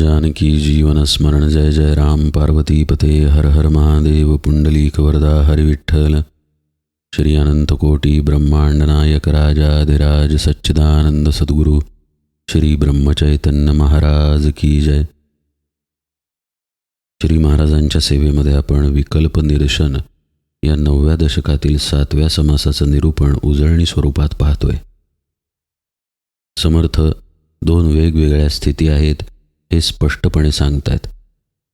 जानकी जीवन स्मरण जय जय राम पार्वती पते हर हर महादेव पुंडलीक वरदा हरि विठ्ठल श्री अनंत कोटी ब्रह्मांड नायक राजाधिराज सच्चिदानंद सद्गुरु श्री ब्रह्मचैतन्य महाराज की जय। श्री महाराजांच्या सेवेमध्ये आपण विकल्प निरसन या 9व्या दशकातील 7व्या समासाचं निरूपण उजळणी स्वरूपात पाहतोय। समर्थ दोन वेगवेगळ्या स्थिती आहेत हे स्पष्टपणे सांगतात।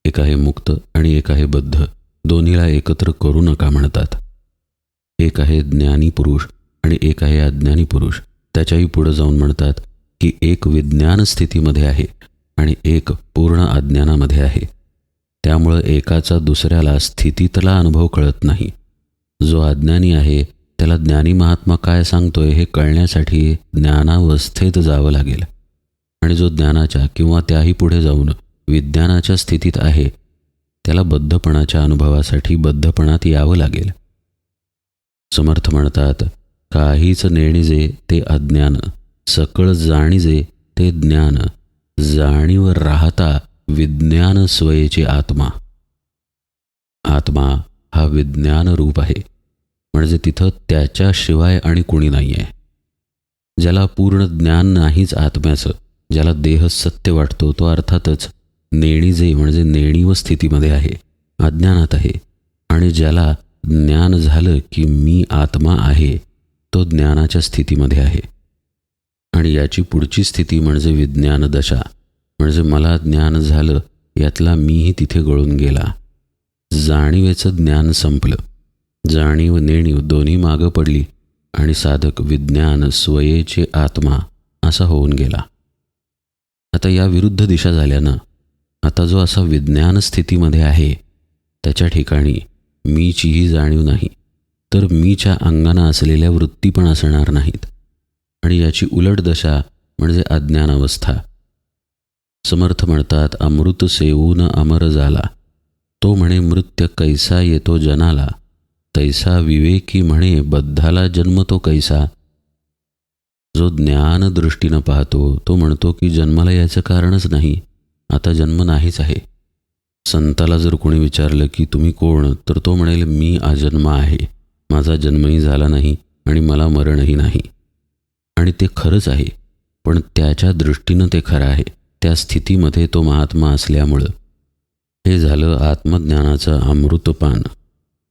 एक आहे मुक्त आणि एक आहे बद्ध, दोन्हीला एकत्र करू नका म्हणतात। एक आहे ज्ञानी पुरुष आणि एक आहे अज्ञानी पुरुष। त्याच्याही पुढे जाऊन म्हणतात की एक विज्ञान स्थितीमध्ये आहे आणि एक पूर्ण अज्ञानामध्ये आहे। त्यामुळे एकाचा दुसऱ्याला स्थितीतला अनुभव कळत नाही। जो अज्ञानी आहे त्याला ज्ञानी महात्मा काय सांगतोय हे कळण्यासाठी ज्ञानावस्थेत जावं लागेल, आणि जो ज्ञानाच्या किंवा त्याही पुढे जाऊन विज्ञानाच्या स्थितीत आहे त्याला बद्धपणाच्या अनुभवासाठी बद्धपणात यावं लागेल। समर्थ म्हणतात, काहीच नेणिजे ते अज्ञान, सकळ जाणिजे ते ज्ञान, जाणीव राहता विज्ञान स्वयेची आत्मा। आत्मा हा विज्ञान रूप आहे, म्हणजे तिथं त्याच्याशिवाय आणि कुणी नाही आहे। ज्याला पूर्ण ज्ञान नाहीच आत्म्याचं, ज्याला देह सत्य वाटतो, तो अर्थातच नेणिजे म्हणजे नेणीव स्थितीमध्ये आहे, अज्ञानात आहे। आणि ज्याला ज्ञान झालं की मी आत्मा आहे, तो ज्ञानाच्या स्थितीमध्ये आहे। आणि याची पुढची स्थिती म्हणजे विज्ञान दशा, म्हणजे मला ज्ञान झालं यातला मीही तिथे गळून गेला। जाणीवेचं ज्ञान संपलं, जाणीव नेणीव दोन्ही मागं पडली आणि साधक विज्ञान स्वयेचे आत्मा असा होऊन गेला। आता या विरुद्ध दिशा झाल्यानं आता जो असा विज्ञान स्थितीमध्ये आहे त्याच्या ठिकाणी मीचीही जाणीव नाही, तर मीच्या अंगानं असलेल्या वृत्ती पण असणार नाहीत। आणि याची उलट दशा म्हणजे अज्ञान अवस्था। समर्थ म्हणतात, अमृत सेवून अमर झाला, तो म्हणे मृत्य कैसा येतो जनाला, तैसा विवेकी म्हणे बद्धाला जन्म तो कैसा। जो ज्ञान दृष्टीनं पाहतो तो म्हणतो की जन्माला याचं कारणच नाही, आता जन्म नाहीच आहे। संताला जर कोणी विचारलं की तुम्ही कोण, तर तो म्हणेल मी अजन्म आहे, माझा जन्मही झाला नाही आणि मला मरणही नाही। आणि ते खरंच आहे, पण त्याच्या दृष्टीनं ते खरं आहे, त्या स्थितीमध्ये तो महात्मा असल्यामुळं। हे झालं आत्मज्ञानाचं अमृतपान।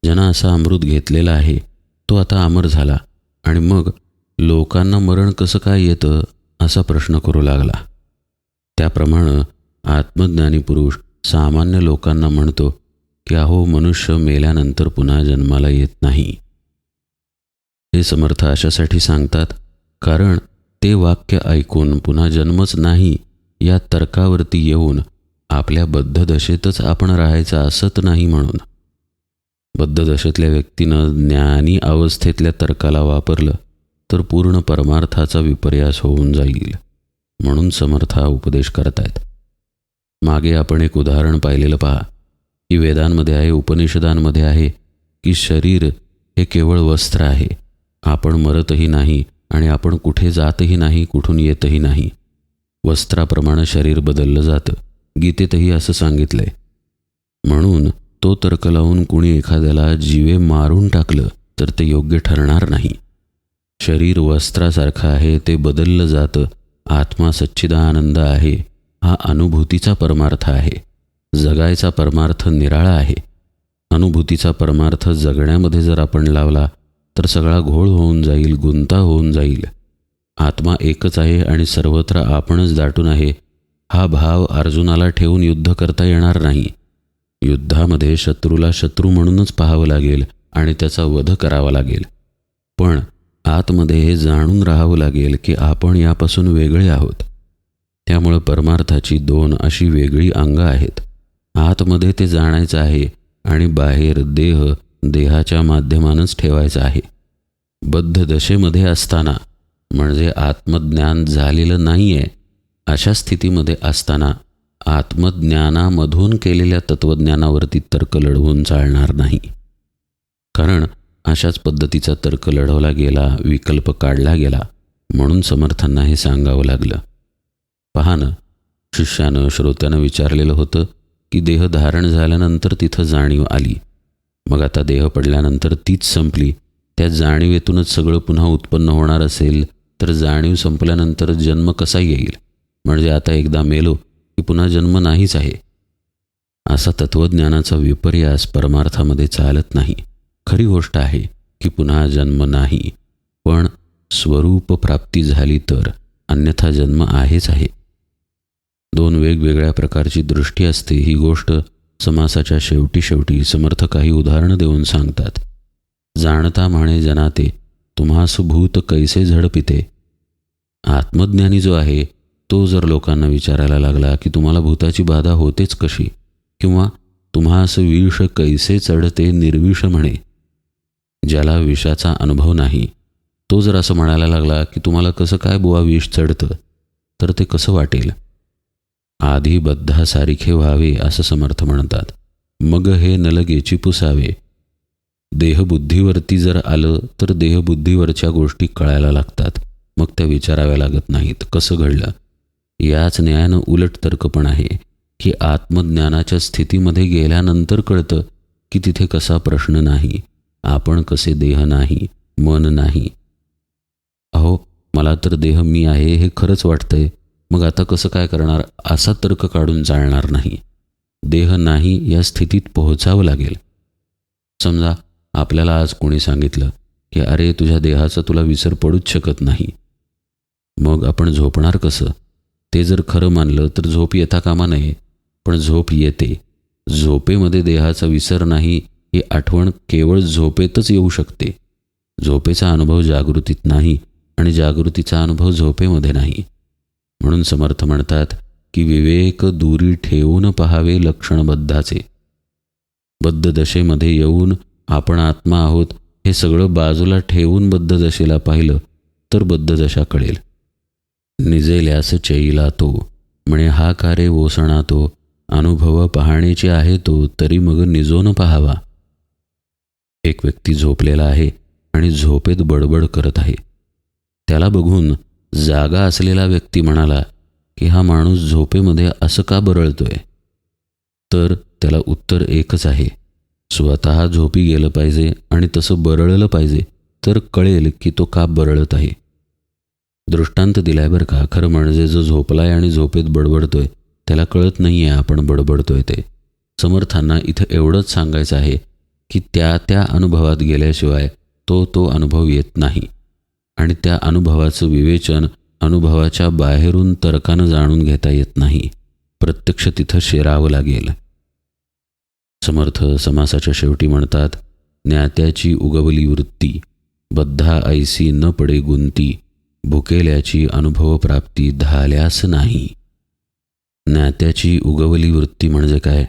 ज्यानं असा अमृत घेतलेला आहे तो आता अमर झाला, आणि मग लोकांना मरण कसं काय येतं असा प्रश्न करू लागला। त्याप्रमाणे आत्मज्ञानी पुरुष सामान्य लोकांना म्हणतो की अहो, मनुष्य मेल्यानंतर पुन्हा जन्माला येत नाही। हे समर्थ अशासाठी सांगतात कारण ते वाक्य ऐकून पुन्हा जन्मच नाही या तर्कावरती येऊन आपल्या बद्ध दशेतच आपण राहायचं असत नाही म्हणून। बद्ध दशेतल्या व्यक्तीनं ज्ञानी अवस्थेतल्या तर्काला वापरलं तर पूर्ण परमार्थाचा विपर्यास होऊन जाईल, म्हणून समर्थ हा उपदेश करतायत। मागे आपण एक उदाहरण पाहिलेलं पहा, की वेदांमध्ये आहे, उपनिषदांमध्ये आहे की शरीर हे केवळ वस्त्र आहे, आपण मरतही नाही आणि आपण कुठे जातही नाही, कुठून येतही नाही। वस्त्राप्रमाणे शरीर बदललं जातं, गीतेतही असं सांगितलंय। म्हणून तो तर्क लावून कुणी एखाद्याला जीवे मारून टाकलं तर ते योग्य ठरणार नाही। शरीर वस्त्रासारखं आहे, ते बदललं जातं। आत्मा सच्चिदानंद आहे, हा अनुभूतीचा परमार्थ आहे। जगायचा परमार्थ निराळा आहे। अनुभूतीचा परमार्थ जगण्यामध्ये जर आपण लावला तर सगळा घोळ होऊन जाईल, गुंता होऊन जाईल। आत्मा एकच आहे आणि सर्वत्र आपणच दाटून आहे, हा भाव अर्जुनाला ठेवून युद्ध करता येणार नाही। युद्धामध्ये शत्रूला शत्रू म्हणूनच पाहावं लागेल आणि त्याचा वध करावा लागेल। पण आतमध्ये हे जाणून राहावं लागेल की आपण यापासून वेगळे आहोत। त्यामुळे परमार्थाची दोन अशी वेगळी अंग आहेत। आतमध्ये ते जाणायचं आहे आणि बाहेर देहाच्या माध्यमानंच ठेवायचं आहे। बद्ध दशेमध्ये असताना म्हणजे आत्मज्ञान झालेलं नाही आहे अशा स्थितीमध्ये असताना आत्मज्ञानामधून केलेल्या तत्त्वज्ञानावरती तर्क लढवून चालणार नाही। कारण अशाच पद्धतीचा तर्क लढवला गेला, विकल्प काढला गेला, म्हणून समर्थांना हे सांगावं लागलं। पहा ना, शिष्यानं श्रोत्यानं विचारलेलं होतं की देह धारण झाल्यानंतर तिथं जाणीव आली, मग आता देह पडल्यानंतर तीच संपली, त्या जाणीवेतूनच सगळं पुन्हा उत्पन्न होणार असेल तर जाणीव संपल्यानंतर जन्म कसा येईल? म्हणजे आता एकदा मेलो की पुन्हा जन्म नाहीच आहे. असा तत्त्वज्ञानाचा विपर्यास परमार्थामध्ये चालत नाही. खरी गोष्ट आहे की पुन्हा जन्म नाही, पण स्वरूप प्राप्ती झाली तर, अन्यथा जन्म आहेच आहे. दोन वेगवेगळ्या प्रकारची दृष्टी असते ही गोष्ट समासाच्या शेवटी समर्थ काही उदाहरणं देऊन सांगतात. जाणता म्हणे जनाते, तुम्हास भूत कैसे झडपिते. आत्मज्ञानी जो आहे तो जर लोकांना विचारायला लागला की तुम्हाला भूताची बाधा होतेच कशी, किंवा तुम्हास विष कैसे चढते निर्विष म्हणे, ज्याला विषाचा अनुभव नाही तो जर असं म्हणायला लागला की तुम्हाला कसं काय बुवा विष चढतं, तर ते कसं वाटेल? आधी बद्धासारिखे व्हावे असं समर्थ म्हणतात, मग हे नलगेची पुसावे. देहबुद्धीवरती जर आलं तर देहबुद्धीवरच्या गोष्टी कळायला लागतात, मग त्या विचाराव्या लागत नाहीत कसं घडलं. याच न्यायानं उलट तर्क पण आहे की आत्मज्ञानाच्या स्थितीमध्ये गेल्यानंतर कळतं की तिथे कसा प्रश्न नाही, आपण कसे देह नाही, मन नाही. अहो, मला तर देह मी आहे हे खरंच वाटतंय, मग आता कसं काय करणार, असा तर्क काढून चालणार नाही. देह नाही या स्थितीत पोहोचावं लागेल. समजा आपल्याला आज कोणी सांगितलं की अरे तुझ्या देहाचा तुला विसर पडूच शकत नाही, मग आपण झोपणार कसं? ते जर खरं मानलं तर झोप येता कामा नये, पण झोप येते. झोपेमध्ये देहाचा विसर नाही ही आठवण केवळ झोपेतच येऊ शकते. झोपेचा अनुभव जागृतीत नाही आणि जागृतीचा अनुभव झोपेमध्ये नाही. म्हणून समर्थ म्हणतात की विवेक दूरी ठेवून पहावे लक्षणबद्धाचे. बद्ध दशेमध्ये येऊन आपण आत्मा आहोत हे सगळं बाजूला ठेवून बद्ध दशेला पाहिलं तर बद्ध दशा कळेल. निजेल्यास चैला तो म्हणे हा कारे ओसणा तो, अनुभव पाहण्याचे आहे तो तरी मग निजोन पहावा. एक व्यक्ती झोपलेला आहे आणि झोपेत बडबड करत आहे. त्याला बघून जागा असलेला व्यक्ती म्हणाला की हा माणूस झोपेमध्ये असं का बरळतोय? तर त्याला उत्तर एकच आहे, स्वतः झोपी गेलं पाहिजे आणि तसं बरळलं पाहिजे, तर कळेल की तो का बरळत आहे. दृष्टांत दिलाय बरं का. खरं म्हणजे जो झोपलाय आणि झोपेत बडबडतोय त्याला कळत नाही आहे आपण बडबडतोय ते. समर्थांना इथं एवढंच सांगायचं आहे की त्या अनुभवात गेल्याशिवाय तो अनुभव येत नाही आणि त्या अनुभवाचं विवेचन अनुभवाच्या बाहेरून तर्कानं जाणून घेता येत नाही. प्रत्यक्ष तिथं शिरावं लागेल. समर्थ समासाच्या शेवटी म्हणतात, ज्ञात्याची उगवली वृत्ती बद्धा ऐसी न पडे गुंती, भुकेल्याची अनुभवप्राप्ती धाल्यास नाही. ज्ञात्याची उगवली वृत्ती म्हणजे काय?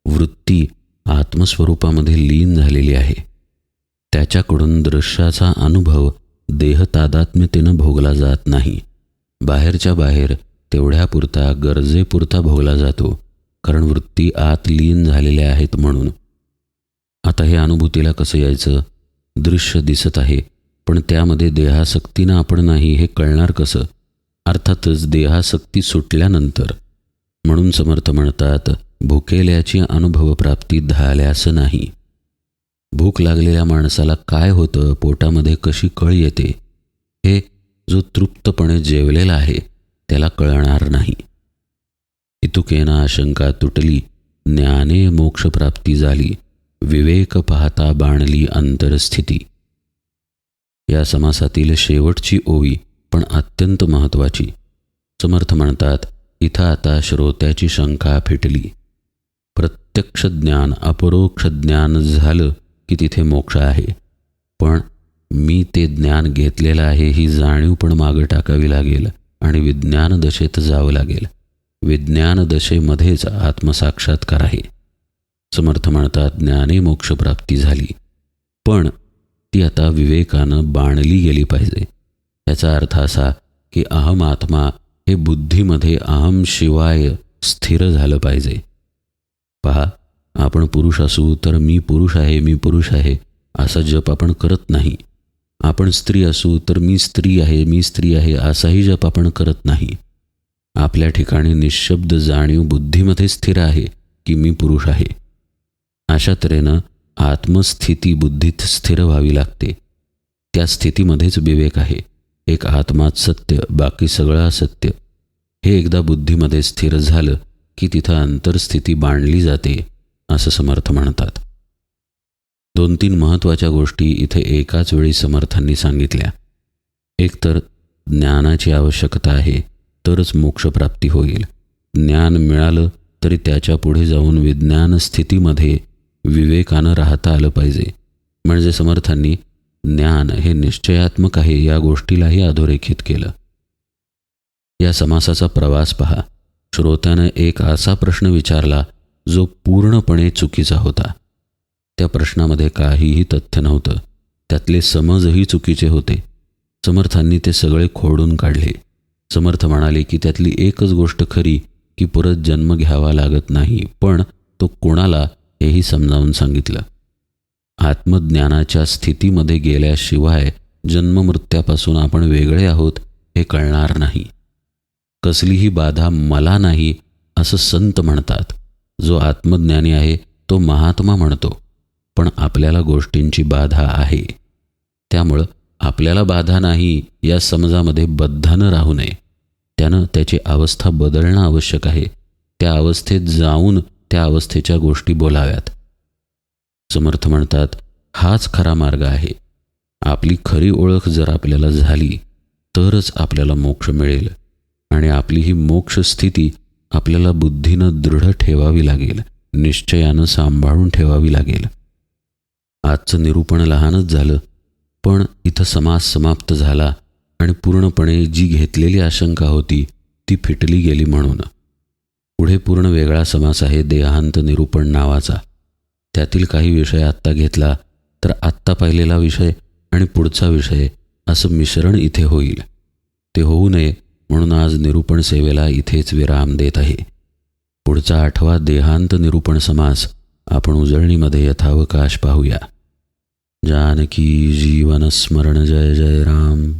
वृत्ती आत्मस्वरूपामध्ये लीन झालेली आहे. त्याच्याकडून दृश्याचा अनुभव देहतादात्म्यतेनं भोगला जात नाही. बाहेरच्या बाहेर तेवढ्यापुरता गरजेपुरता भोगला जातो, कारण वृत्ती आत लीन झालेल्या आहेत म्हणून. आता हे अनुभूतीला कसं यायचं? दृश्य दिसत आहे पण त्यामध्ये देहासक्तीनं आपण नाही हे कळणार कसं? अर्थातच देहासक्ती सुटल्यानंतर. म्हणून समर्थ म्हणतात, भुकेल्याची अनुभवप्राप्ती धाल्यास नाही. भूक लागलेल्या माणसाला काय होतं, पोटामध्ये कशी कळ येते, हे जो तृप्तपणे जेवलेला आहे त्याला कळणार नाही. इतुकेना आशंका तुटली, ज्ञाने मोक्षप्राप्ती झाली, विवेक पाहता बाणली अंतरस्थिती. या समासातील शेवटची ओवी पण अत्यंत महत्त्वाची. समर्थ म्हणतात, इथं आता श्रोत्याची शंका फिटली. प्रत्यक्ष ज्ञान अपरोक्ष ज्ञान झालं की तिथे मोक्ष आहे, पण मी ते ज्ञान घेतलेलं आहे ही जाणीव पण मागं टाकावी लागेल आणि विज्ञान दशेत जावं लागेल. विज्ञान दशेमध्येच आत्मसाक्षात्कार आहे. समर्थ म्हणतात, ज्ञाने मोक्षप्राप्ती झाली, पण ती आता विवेकानं बाणली गेली पाहिजे. याचा अर्थ असा की अहम आत्मा हे बुद्धीमध्ये अहम शिवाय स्थिर झालं पाहिजे. पहा, आपण पुरुष असू तर मी पुरुष आहे, मी पुरुष आहे असा जप आपण करत नाही. आपण स्त्री असू तर मी स्त्री आहे, मी स्त्री आहे असाही जप आपण करत नाही. आपल्या ठिकाणी निःशब्द जाणीव बुद्धीमध्ये स्थिर आहे की मी पुरुष आहे. अशा तऱ्हेनं आत्मस्थिती बुद्धीत स्थिर व्हावी लागते. त्या स्थितीमध्येच विवेक आहे. एक आत्माच सत्य, बाकी सगळं असत्य. हे एकदा बुद्धीमध्ये स्थिर झालं की तिथं अंतरस्थिती बांधली जाते असं समर्थ म्हणतात. 2-3 महत्त्वाच्या गोष्टी इथे एकाच वेळी समर्थांनी सांगितल्या. एकतर ज्ञानाची आवश्यकता आहे, तरच मोक्षप्राप्ती होईल. ज्ञान मिळालं तरी त्याच्या पुढे जाऊन विज्ञान स्थितीमध्ये विवेकानं राहता आलं पाहिजे. म्हणजे समर्थांनी ज्ञान हे निश्चयात्मक आहे या गोष्टीलाही अधोरेखित केलं. या समासाचा प्रवास पहा. श्रोत्यानं एक असा प्रश्न विचारला जो पूर्णपणे चुकीचा होता. त्या प्रश्नामध्ये काहीही तथ्य नव्हतं. त्यातले समजही चुकीचे होते. समर्थांनी ते सगळे खोडून काढले. समर्थ म्हणाले की त्यातली एकच गोष्ट खरी की परत जन्म घ्यावा लागत नाही, पण तो कोणाला हेही समजावून सांगितलं. आत्मज्ञानाच्या स्थितीमध्ये गेल्याशिवाय जन्ममृत्यापासून आपण वेगळे आहोत हे कळणार नाही. कसलीही बाधा मला नाही असं संत म्हणतात. जो आत्मज्ञानी आहे तो महात्मा म्हणतो. पण आपल्याला गोष्टींची बाधा आहे. त्यामुळं आपल्याला बाधा नाही या समजामध्ये बद्ध न राहू नये. त्यानं त्याची अवस्था बदलणं आवश्यक आहे. त्या अवस्थेत जाऊन त्या अवस्थेच्या गोष्टी बोलाव्यात. समर्थ म्हणतात, हाच खरा मार्ग आहे. आपली खरी ओळख जर आपल्याला झाली तरच आपल्याला मोक्ष मिळेल. आणि आपली ही मोक्ष स्थिती आपल्याला बुद्धीनं दृढ ठेवावी लागेल, निश्चयानं सांभाळून ठेवावी लागेल. आजचं निरूपण लहानच झालं, पण इथं समास समाप्त झाला आणि पूर्णपणे जी घेतलेली आशंका होती ती फिटली गेली. म्हणून पुढे पूर्ण वेगळा समास आहे देहांत निरूपण नावाचा. त्यातील काही विषय आत्ता घेतला तर आत्ता पाहिलेला विषय आणि पुढचा विषय असं मिश्रण इथे होईल. ते होऊ नये म्हणून आज निरूपण सेवेला इथेच विराम देत आहे. पुढचा 8वा देहांत निरूपण समास आपण उजळणीमध्ये यथावकाश पाहूया. जानकी जीवन स्मरण. जय जय राम.